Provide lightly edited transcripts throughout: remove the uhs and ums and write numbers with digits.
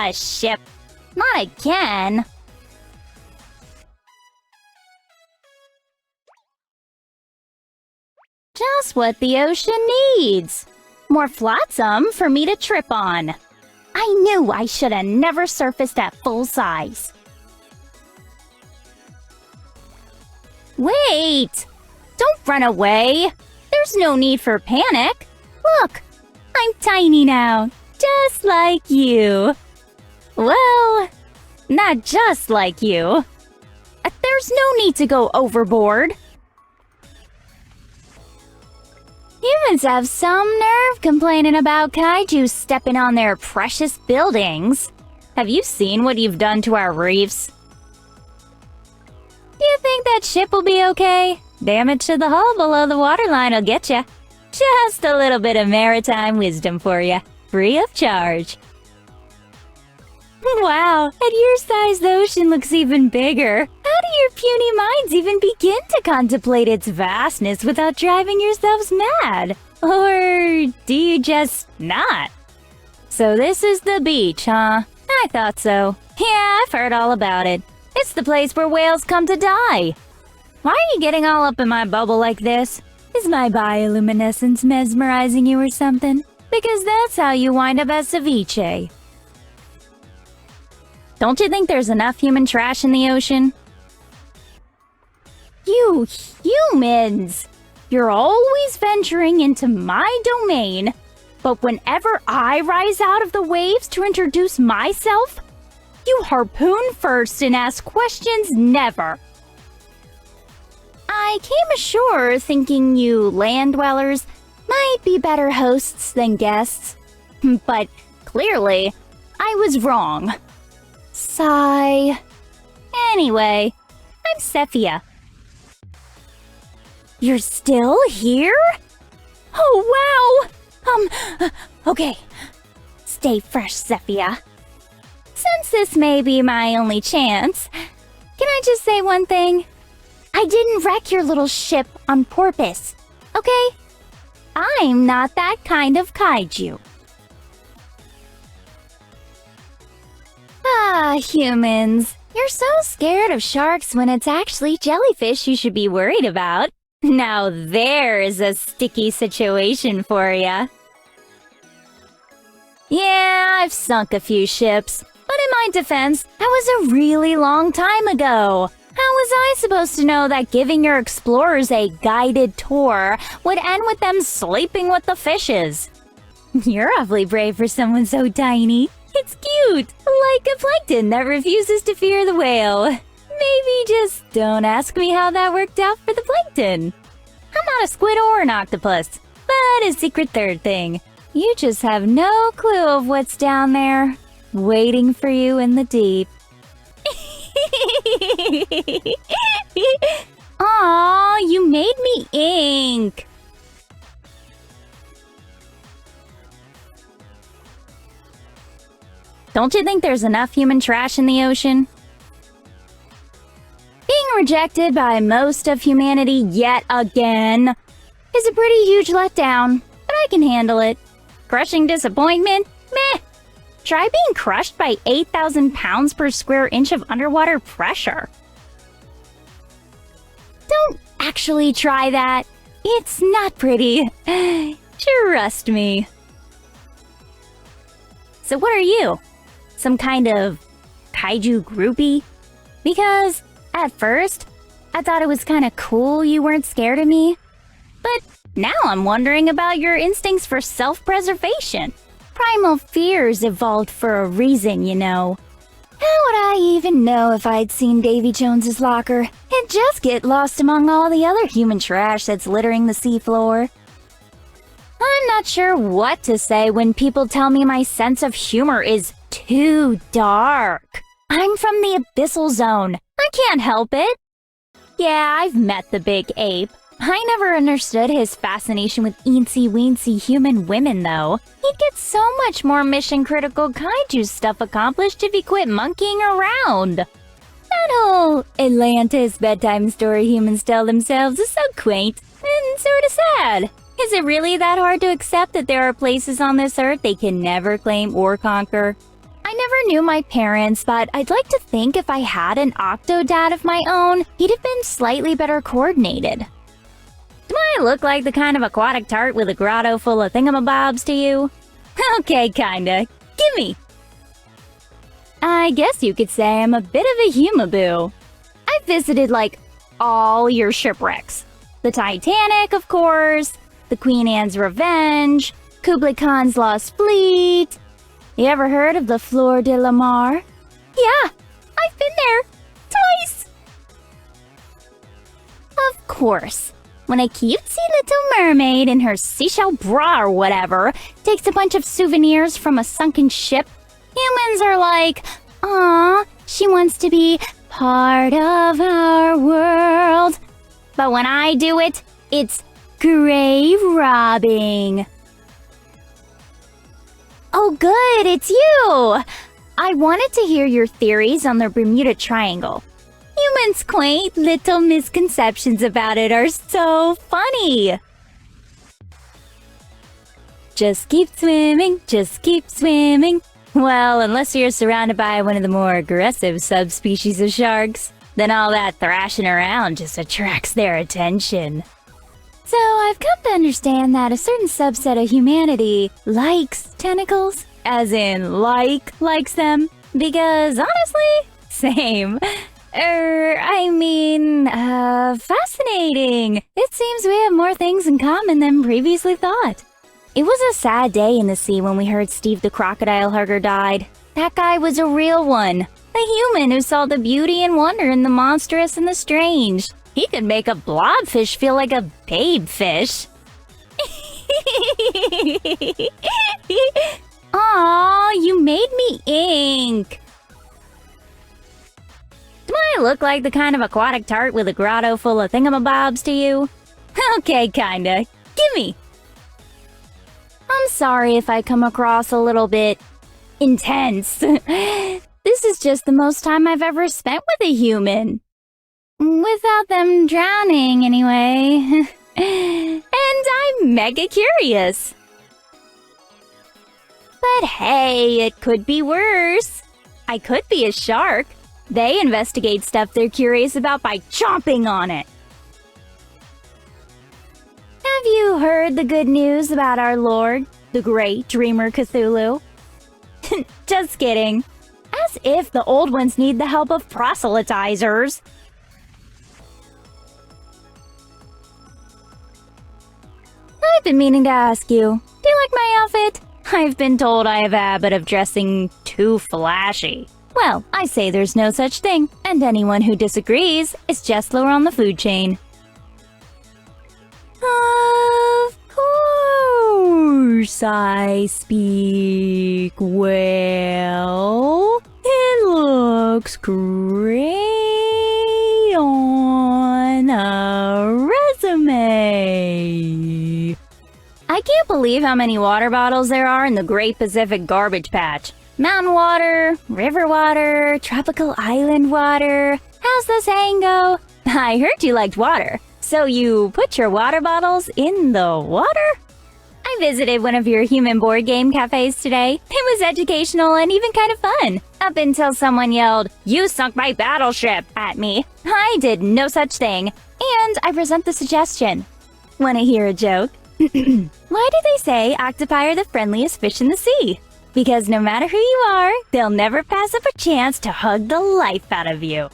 Ah, ship. Not again. Just what the ocean needs. More flotsam for me to trip on. I knew I should have never surfaced at full size. Wait! Don't run away! There's no need for panic. Look, I'm tiny now, just like you. Well, not just like you. There's no need to go overboard. Humans have some nerve complaining about kaiju stepping on their precious buildings. Have you seen what you've done to our reefs? You think that ship will be okay? Damage to the hull below the waterline will get ya. Just a little bit of maritime wisdom for ya, free of charge. Wow, at your size the ocean looks even bigger. How do your puny minds even begin to contemplate its vastness without driving yourselves mad? Or do you just not? So this is the beach, huh? I thought so. Yeah, I've heard all about it. It's the place where whales come to die. Why are you getting all up in my bubble like this? Is my bioluminescence mesmerizing you or something? Because that's how you wind up as ceviche. Don't you think there's enough human trash in the ocean? You humans! You're always venturing into my domain, but whenever I rise out of the waves to introduce myself, you harpoon first and ask questions never. I came ashore thinking you land dwellers might be better hosts than guests, but clearly I was wrong. Sigh. Anyway, I'm Sephia. You're still here? Oh, wow! Okay. Stay fresh, Sephia. Since this may be my only chance, can I just say one thing? I didn't wreck your little ship on purpose, okay? I'm not that kind of kaiju. Ah, humans. You're so scared of sharks when it's actually jellyfish you should be worried about. Now there's a sticky situation for ya. Yeah, I've sunk a few ships, but in my defense, that was a really long time ago. How was I supposed to know that giving your explorers a guided tour would end with them sleeping with the fishes? You're awfully brave for someone so tiny. It's cute, like a plankton that refuses to fear the whale. Maybe just don't ask me how that worked out for the plankton. I'm not a squid or an octopus, but a secret third thing. You just have no clue of what's down there, waiting for you in the deep. Aw, you made me ink. Don't you think there's enough human trash in the ocean? Being rejected by most of humanity yet again is a pretty huge letdown, but I can handle it. Crushing disappointment? Meh. Try being crushed by 8,000 pounds per square inch of underwater pressure. Don't actually try that. It's not pretty. Trust me. So what are you? Some kind of kaiju groupie? Because at first, I thought it was kind of cool you weren't scared of me. But now I'm wondering about your instincts for self-preservation. Primal fears evolved for a reason, you know. How would I even know if I'd seen Davy Jones's locker? It'd just get lost among all the other human trash that's littering the seafloor. I'm not sure what to say when people tell me my sense of humor is too dark. I'm from the abyssal zone. I can't help it. Yeah, I've met the big ape. I never understood his fascination with eensy-weensy human women, though. He'd get so much more mission-critical kaiju stuff accomplished if he quit monkeying around. That whole Atlantis bedtime story humans tell themselves is so quaint and sort of sad. Is it really that hard to accept that there are places on this earth they can never claim or conquer? I never knew my parents, but I'd like to think if I had an octo-dad of my own, he'd have been slightly better coordinated. Do I look like the kind of aquatic tart with a grotto full of thingamabobs to you? Okay, kinda. Gimme! I guess you could say I'm a bit of a humaboo. I've visited, like, all your shipwrecks. The Titanic, of course, the Queen Anne's Revenge, Kublai Khan's Lost Fleet. You ever heard of the Fleur de la Mar? Yeah, I've been there. Twice! Of course. When a cutesy little mermaid in her seashell bra or whatever takes a bunch of souvenirs from a sunken ship, humans are like, "Aw, she wants to be part of our world." But when I do it, it's grave robbing. Oh good, it's you! I wanted to hear your theories on the Bermuda Triangle. Humans' quaint little misconceptions about it are so funny. Just keep swimming, just keep swimming. Well, unless you're surrounded by one of the more aggressive subspecies of sharks, then all that thrashing around just attracts their attention. So I've come to understand that a certain subset of humanity likes tentacles, as in likes them, because honestly, same. Fascinating. It seems we have more things in common than previously thought. It was a sad day in the sea when we heard Steve the crocodile hugger died. That guy was a real one. A human who saw the beauty and wonder in the monstrous and the strange. He could make a blobfish feel like a babe fish. Aw, you made me ink. Do I look like the kind of aquatic tart with a grotto full of thingamabobs to you? Okay, kinda. Gimme! I'm sorry if I come across a little bit intense. This is just the most time I've ever spent with a human. Without them drowning, anyway. And I'm mega curious. But hey, it could be worse. I could be a shark. They investigate stuff they're curious about by chomping on it. Have you heard the good news about our lord, the great dreamer Cthulhu? Just kidding. As if the old ones need the help of proselytizers. I've been meaning to ask you, do you like my outfit? I've been told I have a habit of dressing too flashy. Well, I say there's no such thing, and anyone who disagrees is just lower on the food chain. Of course I speak well. It looks great on a resume. I can't believe how many water bottles there are in the Great Pacific Garbage Patch. Mountain water, river water, tropical island water. How's the saying go? I heard you liked water, so you put your water bottles in the water? I visited one of your human board game cafes today. It was educational and even kind of fun. Up until someone yelled, "You sunk my battleship," at me. I did no such thing, and I present the suggestion. Wanna hear a joke? Why do they say octopi are the friendliest fish in the sea? Because no matter who you are, they'll never pass up a chance to hug the life out of you.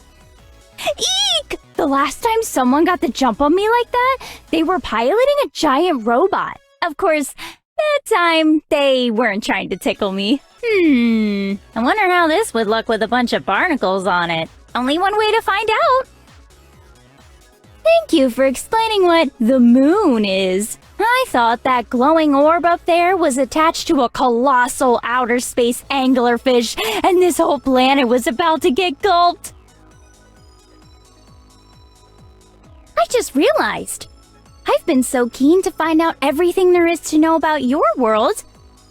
Eek! The last time someone got the jump on me like that, they were piloting a giant robot. Of course, that time, they weren't trying to tickle me. I wonder how this would look with a bunch of barnacles on it. Only one way to find out. Thank you for explaining what the moon is. I thought that glowing orb up there was attached to a colossal outer space anglerfish, and this whole planet was about to get gulped. I just realized. I've been so keen to find out everything there is to know about your world.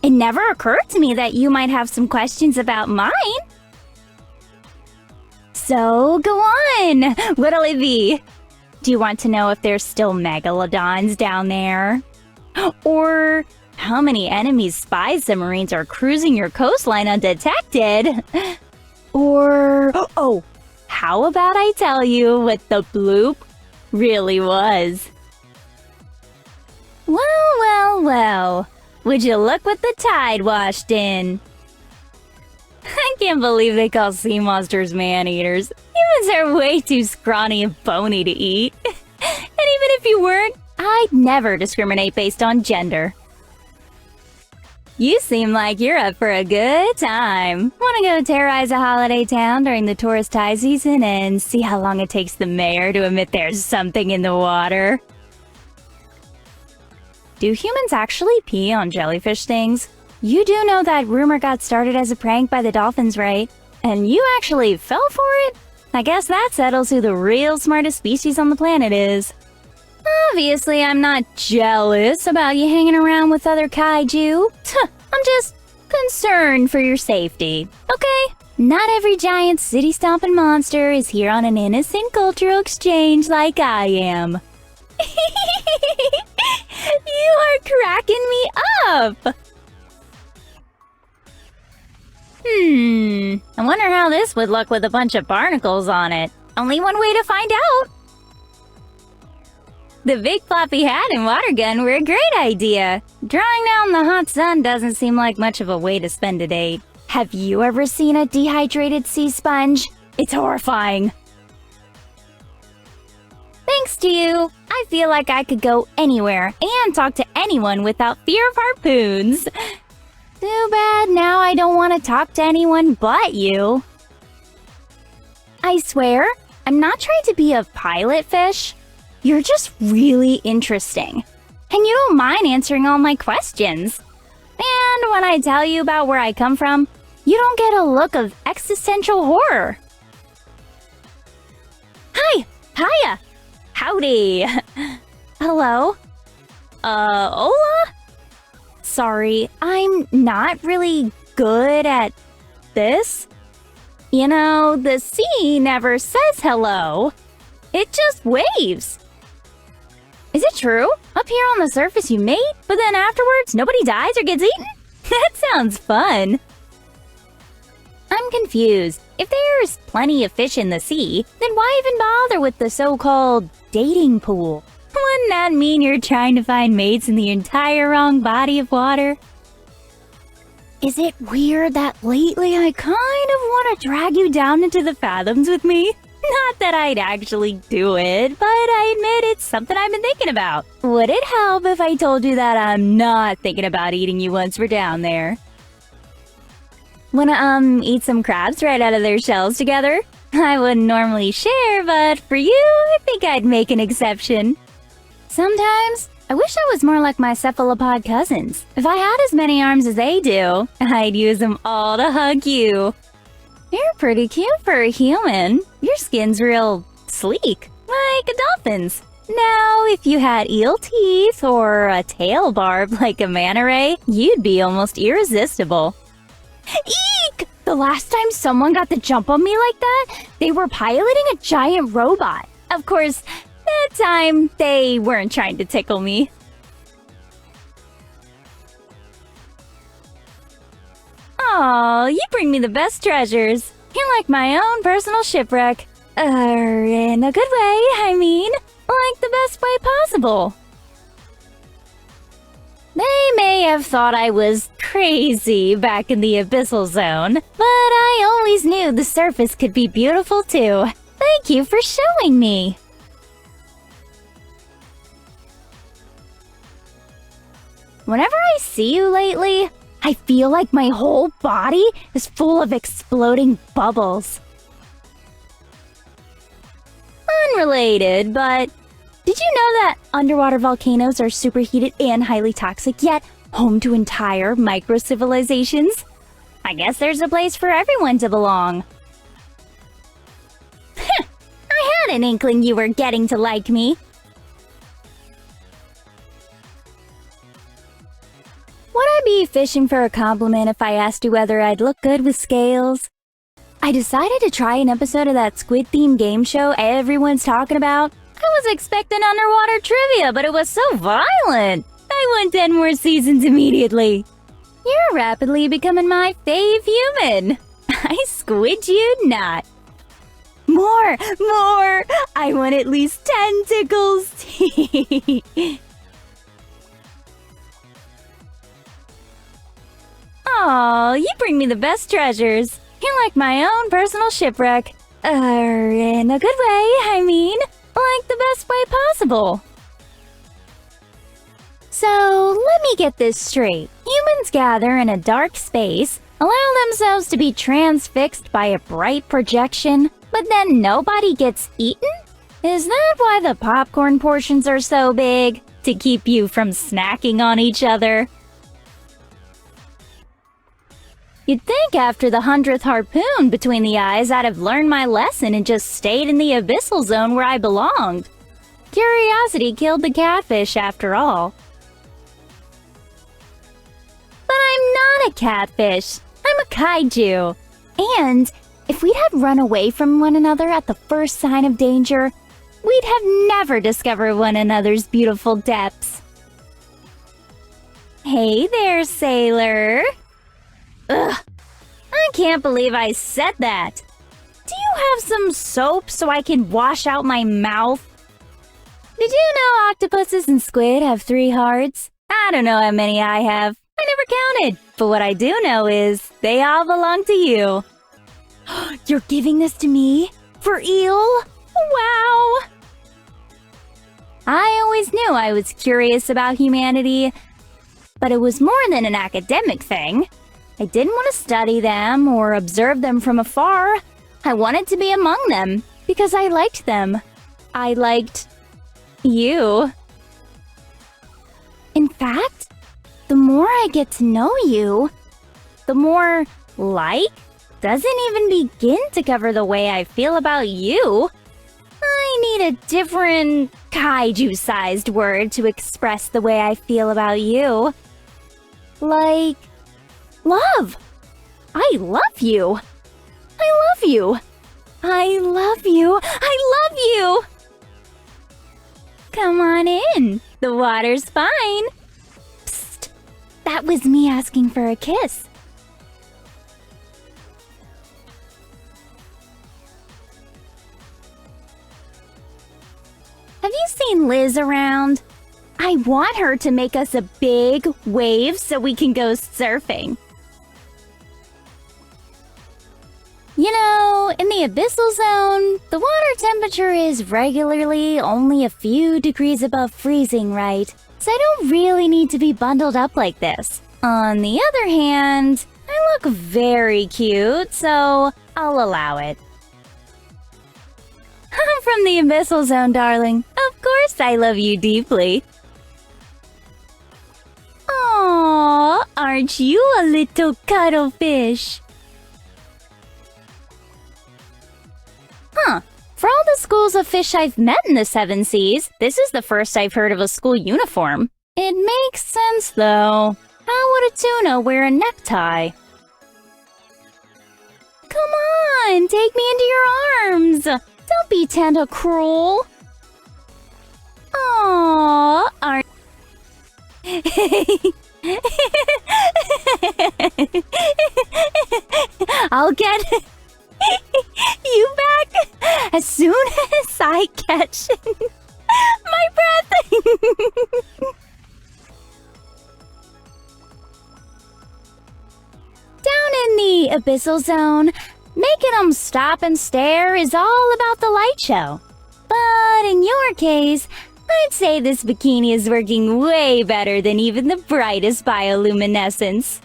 It never occurred to me that you might have some questions about mine. So, go on. What'll it be? Do you want to know if there's still megalodons down there? Or how many enemy spy submarines are cruising your coastline undetected. Or, oh, how about I tell you what the bloop really was? Well, well, well. Would you look what the tide washed in? I can't believe they call sea monsters man-eaters. Humans are way too scrawny and bony to eat. And even if you weren't, I'd never discriminate based on gender. You seem like you're up for a good time. Want to go terrorize a holiday town during the tourist high season and see how long it takes the mayor to admit there's something in the water? Do humans actually pee on jellyfish stings? You do know that rumor got started as a prank by the dolphins, right? And you actually fell for it? I guess that settles who the real smartest species on the planet is. Obviously, I'm not jealous about you hanging around with other kaiju. I'm just concerned for your safety, okay? Not every giant city-stomping monster is here on an innocent cultural exchange like I am. You are cracking me up! I wonder how this would look with a bunch of barnacles on it. Only one way to find out. The big floppy hat and water gun were a great idea. Drawing down the hot sun doesn't seem like much of a way to spend a date. Have you ever seen a dehydrated sea sponge? It's horrifying. Thanks to you, I feel like I could go anywhere and talk to anyone without fear of harpoons. Too bad now I don't want to talk to anyone but you. I swear, I'm not trying to be a pilot fish. You're just really interesting. And you don't mind answering all my questions. And when I tell you about where I come from, you don't get a look of existential horror. Hi! Hiya! Howdy! Hello? Hola? Sorry, I'm not really good at this. You know, the sea never says hello. It just waves. Is it true? Up here on the surface you mate, but then afterwards nobody dies or gets eaten? That sounds fun. I'm confused. If there's plenty of fish in the sea, then why even bother with the so-called dating pool? Wouldn't that mean you're trying to find mates in the entire wrong body of water? Is it weird that lately I kind of want to drag you down into the fathoms with me? Not that I'd actually do it, but I admit it's something I've been thinking about. Would it help if I told you that I'm not thinking about eating you once we're down there? Wanna, eat some crabs right out of their shells together? I wouldn't normally share, but for you, I think I'd make an exception. Sometimes, I wish I was more like my cephalopod cousins. If I had as many arms as they do, I'd use them all to hug you. You're pretty cute for a human. Your skin's real sleek, like a dolphin's. Now, if you had eel teeth or a tail barb like a manta ray, you'd be almost irresistible. Eek! The last time someone got the jump on me like that, they were piloting a giant robot. Of course, that time, they weren't trying to tickle me. Aw, you bring me the best treasures. You're like my own personal shipwreck. In a good way, I mean. Like the best way possible. They may have thought I was crazy back in the abyssal zone, but I always knew the surface could be beautiful too. Thank you for showing me. Whenever I see you lately, I feel like my whole body is full of exploding bubbles. Unrelated, but did you know that underwater volcanoes are superheated and highly toxic, yet home to entire micro-civilizations? I guess there's a place for everyone to belong. I had an inkling you were getting to like me. Would I be fishing for a compliment if I asked you whether I'd look good with scales? I decided to try an episode of that Squid-themed game show everyone's talking about. I was expecting underwater trivia, but it was so violent. I want 10 more seasons immediately. You're rapidly becoming my fave human. I squid you not. More! More! I want at least 10 tickles. Aw, you bring me the best treasures. You're like my own personal shipwreck. In a good way, I mean. Like the best way possible. So, let me get this straight. Humans gather in a dark space, allow themselves to be transfixed by a bright projection, but then nobody gets eaten? Is that why the popcorn portions are so big? To keep you from snacking on each other? You'd think after the 100th harpoon between the eyes I'd have learned my lesson and just stayed in the abyssal zone where I belonged. Curiosity killed the catfish after all. But I'm not a catfish. I'm a kaiju. And if we'd have run away from one another at the first sign of danger, we'd have never discovered one another's beautiful depths. Hey there, sailor. Ugh, I can't believe I said that. Do you have some soap so I can wash out my mouth? Did you know octopuses and squid have 3 hearts? I don't know how many I have. I never counted. But what I do know is they all belong to you. You're giving this to me? For eel? Wow! I always knew I was curious about humanity, but it was more than an academic thing. I didn't want to study them or observe them from afar. I wanted to be among them because I liked them. I liked you. In fact, the more I get to know you, the more like doesn't even begin to cover the way I feel about you. I need a different kaiju-sized word to express the way I feel about you. Like love. I love you. I love you. I love you. I love you. Come on in. The water's fine. Psst. That was me asking for a kiss. Have you seen Liz around? I want her to make us a big wave so we can go surfing. You know, in the abyssal zone, the water temperature is regularly only a few degrees above freezing, right? So I don't really need to be bundled up like this. On the other hand, I look very cute, so I'll allow it. I'm from the abyssal zone, darling. Of course I love you deeply. Aww, aren't you a little cuttlefish? Huh. For all the schools of fish I've met in the 7 seas, this is the first I've heard of a school uniform. It makes sense, though. How would a tuna wear a necktie? Come on, take me into your arms. Don't be tender cruel. Aww, aren't... I'll get you back as soon as I catch my breath. Down in the abyssal zone, making them stop and stare is all about the light show. But in your case, I'd say this bikini is working way better than even the brightest bioluminescence.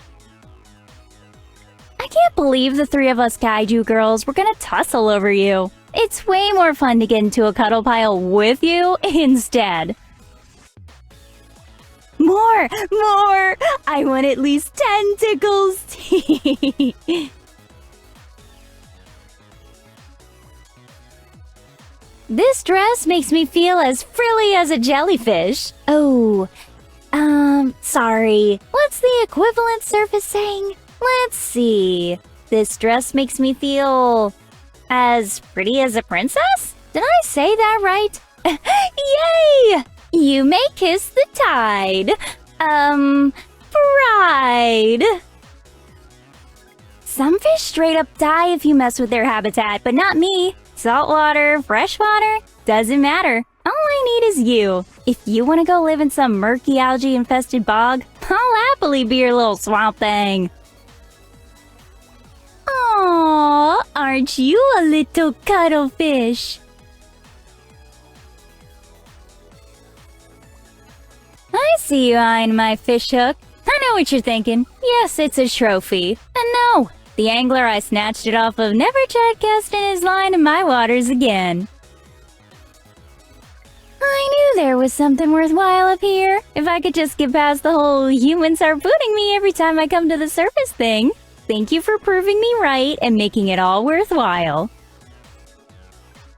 I can't believe the 3 of us kaiju girls were gonna tussle over you. It's way more fun to get into a cuddle pile with you instead. More! More! I want at least 10 tickles! This dress makes me feel as frilly as a jellyfish. Oh, sorry. What's the equivalent surface saying? Let's see. This dress makes me feel as pretty as a princess? Did I say that right? Yay! You may kiss the tide. Fried. Some fish straight up die if you mess with their habitat, but not me. Saltwater, freshwater, doesn't matter. All I need is you. If you want to go live in some murky algae-infested bog, I'll happily be your little swamp thing. Aww, aren't you a little cuttlefish? I see you eyeing my fish hook. I know what you're thinking. Yes, it's a trophy. And no, the angler I snatched it off of never tried casting his line in my waters again. I knew there was something worthwhile up here. If I could just get past the whole humans harpooning me every time I come to the surface thing. Thank you for proving me right and making it all worthwhile.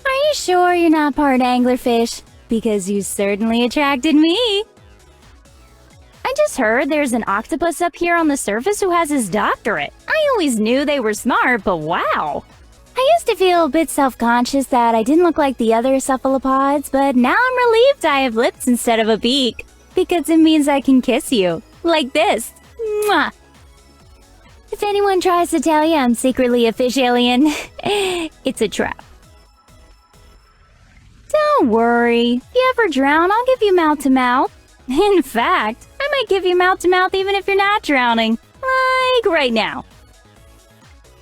Are you sure you're not part anglerfish? Because you certainly attracted me. I just heard there's an octopus up here on the surface who has his doctorate. I always knew they were smart, but wow. I used to feel a bit self-conscious that I didn't look like the other cephalopods, but now I'm relieved I have lips instead of a beak. Because it means I can kiss you. Like this. Mwah! If anyone tries to tell you I'm secretly a fish alien, it's a trap. Don't worry. If you ever drown, I'll give you mouth-to-mouth. In fact, I might give you mouth-to-mouth even if you're not drowning. Like right now.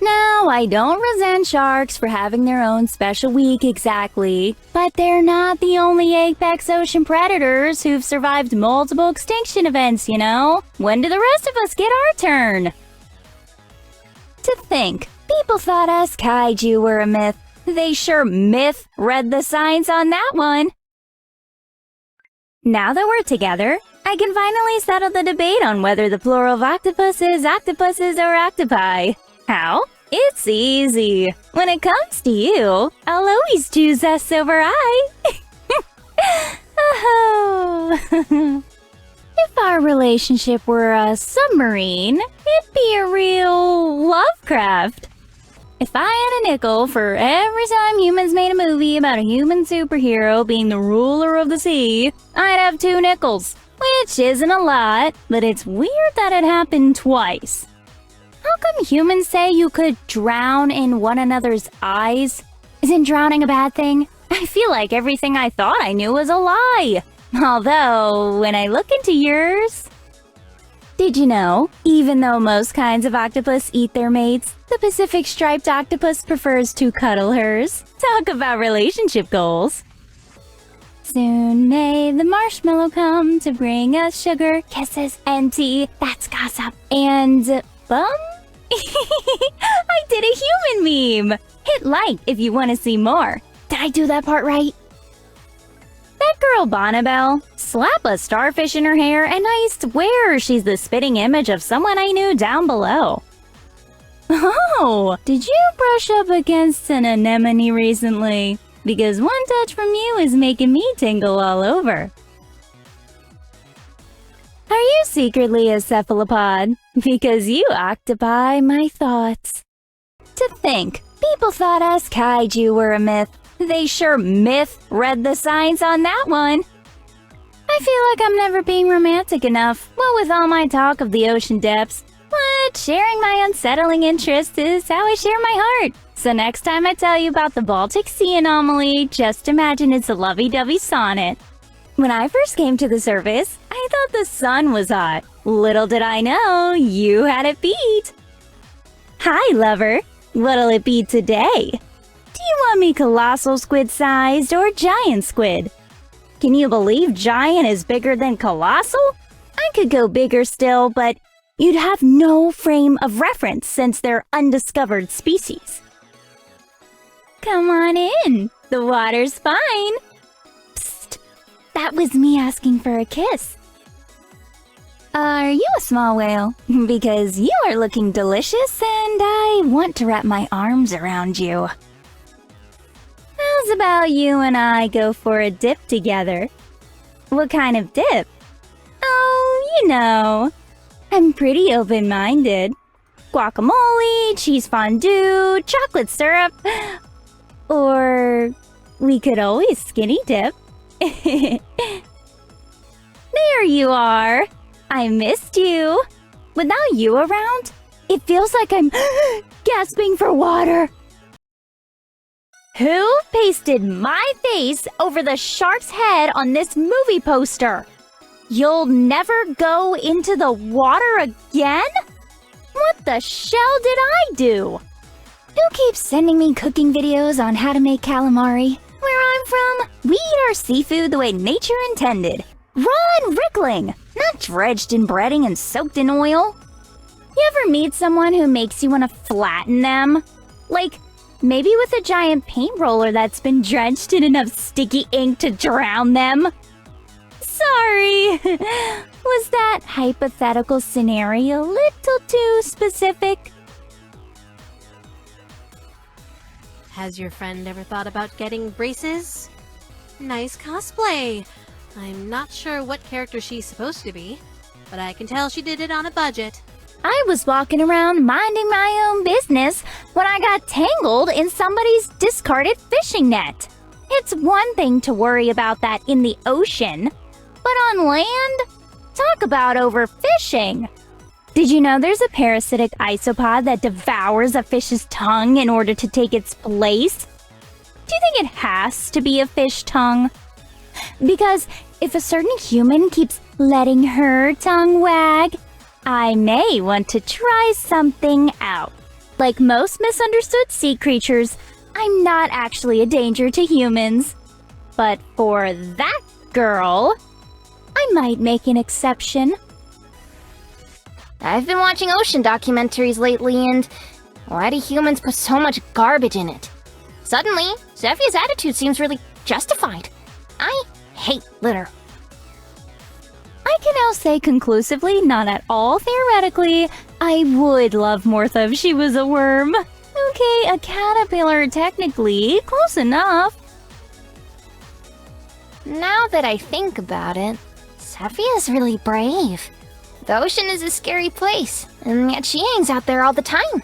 Now, I don't resent sharks for having their own special week exactly, but they're not the only apex ocean predators who've survived multiple extinction events, you know? When do the rest of us get our turn? To think, people thought us kaiju were a myth. They sure read the signs on that one. Now that we're together, I can finally settle the debate on whether the plural of octopus is octopuses or octopi. How? It's easy. When it comes to you, I'll always choose us over I. Oh. If our relationship were a submarine, it'd be a real Lovecraft. If I had a nickel for every time humans made a movie about a human superhero being the ruler of the sea, I'd have 2 nickels. Which isn't a lot, but it's weird that it happened twice. How come humans say you could drown in one another's eyes? Isn't drowning a bad thing? I feel like everything I thought I knew was a lie. Although, when I look into yours... Did you know, even though most kinds of octopus eat their mates, the Pacific striped octopus prefers to cuddle hers? Talk about relationship goals. Soon may the marshmallow come to bring us sugar, kisses, and tea. That's gossip. And bum? I did a human meme! Hit like if you want to see more. Did I do that part right? That girl Bonnabelle, slap a starfish in her hair and I swear she's the spitting image of someone I knew down below. Oh, did you brush up against an anemone recently? Because one touch from you is making me tingle all over. Are you secretly a cephalopod? Because you occupy my thoughts. To think, people thought us kaiju were a myth. They sure read the signs on that one. I feel like I'm never being romantic enough, what with all my talk of the ocean depths. But sharing my unsettling interest is how I share my heart. So next time I tell you about the Baltic Sea anomaly, just imagine it's a lovey-dovey sonnet. When I first came to the surface, I thought the sun was hot. Little did I know, you had it beat. Hi, lover. What'll it be today? Do you want me colossal squid-sized or giant squid? Can you believe giant is bigger than colossal? I could go bigger still, but you'd have no frame of reference since they're undiscovered species. Come on in. The water's fine. Psst. That was me asking for a kiss. Are you a small whale? Because you are looking delicious and I want to wrap my arms around you. How's about you and I go for a dip together? What kind of dip? Oh, you know. I'm pretty open-minded. Guacamole, cheese fondue, chocolate syrup. Or we could always skinny dip. There you are. I missed you. Without you around, it feels like I'm gasping for water. Who pasted my face over the shark's head on this movie poster? You'll never go into the water again? What the shell did I do? Who keeps sending me cooking videos on how to make calamari? Where I'm from, we eat our seafood the way nature intended. Raw and wriggling, not dredged in breading and soaked in oil. You ever meet someone who makes you want to flatten them? Like, maybe with a giant paint roller that's been drenched in enough sticky ink to drown them? Sorry. Was that hypothetical scenario a little too specific? Has your friend ever thought about getting braces? Nice cosplay. I'm not sure what character she's supposed to be, but I can tell she did it on a budget. I was walking around minding my own business when I got tangled in somebody's discarded fishing net. It's one thing to worry about that in the ocean, but on land? Talk about overfishing! Did you know there's a parasitic isopod that devours a fish's tongue in order to take its place? Do you think it has to be a fish tongue? Because if a certain human keeps letting her tongue wag, I may want to try something out. Like most misunderstood sea creatures, I'm not actually a danger to humans. But for that girl, I might make an exception. I've been watching ocean documentaries lately, and why do humans put so much garbage in it? Suddenly, Sephia's attitude seems really justified. I hate litter. I can now say conclusively, not at all theoretically, I would love Mortha if she was a worm. Okay, a caterpillar technically, close enough. Now that I think about it, Sephia's really brave. The ocean is a scary place, and yet she hangs out there all the time.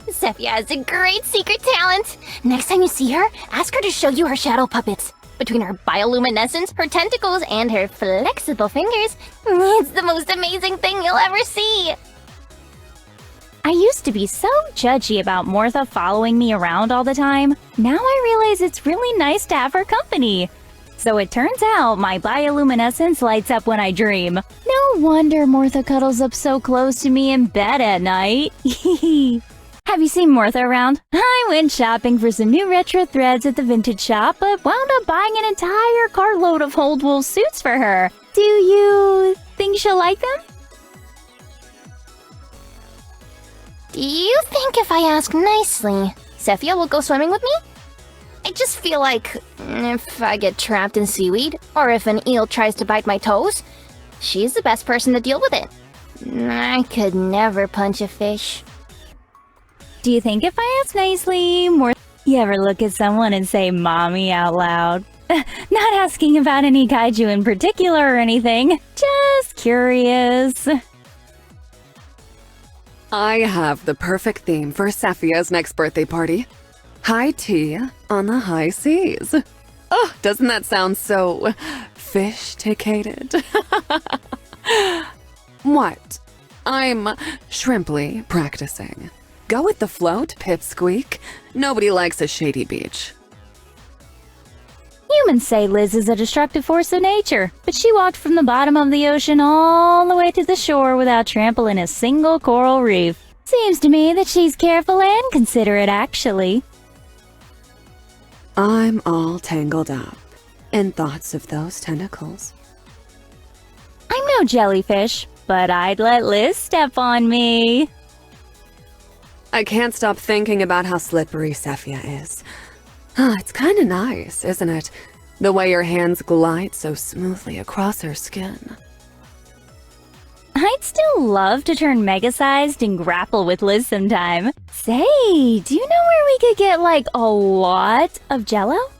Sephia has a great secret talent. Next time you see her, ask her to show you her shadow puppets. Between her bioluminescence, her tentacles, and her flexible fingers, it's the most amazing thing you'll ever see. I used to be so judgy about Mortha following me around all the time. Now I realize it's really nice to have her company. So it turns out my bioluminescence lights up when I dream. No wonder Mortha cuddles up so close to me in bed at night. Have you seen Mortha around? I went shopping for some new retro threads at the vintage shop, but wound up buying an entire carload of old wool suits for her. Do you think she'll like them? Do you think if I ask nicely, Sephia will go swimming with me? I just feel like if I get trapped in seaweed, or if an eel tries to bite my toes, she's the best person to deal with it. I could never punch a fish. Do you think if I ask nicely, you ever look at someone and say mommy out loud? Not asking about any kaiju in particular or anything, just curious. I have the perfect theme for Sephia's next birthday party. High tea on the high seas. Oh, doesn't that sound so fish-ticated? What? I'm shrimply practicing. Go with the float, pipsqueak. Nobody likes a shady beach. Humans say Liz is a destructive force of nature, but she walked from the bottom of the ocean all the way to the shore without trampling a single coral reef. Seems to me that she's careful and considerate, actually. I'm all tangled up in thoughts of those tentacles. I'm no jellyfish, but I'd let Liz step on me. I can't stop thinking about how slippery Sephia is. It's kinda nice, isn't it? The way your hands glide so smoothly across her skin. I'd still love to turn mega-sized and grapple with Liz sometime. Say, do you know where we could get, like, a lot of Jell-O?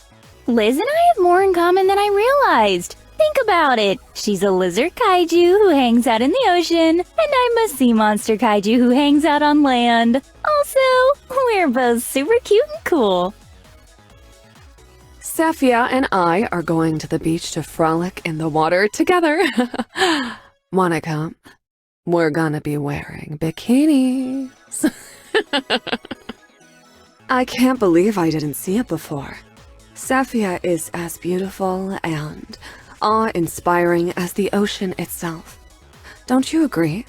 Liz and I have more in common than I realized. Think about it. She's a lizard kaiju who hangs out in the ocean, and I'm a sea monster kaiju who hangs out on land. Also, we're both super cute and cool. Sephia and I are going to the beach to frolic in the water together. Wanna come? We're gonna be wearing bikinis. I can't believe I didn't see it before. Sephia is as beautiful and awe-inspiring as the ocean itself. Don't you agree?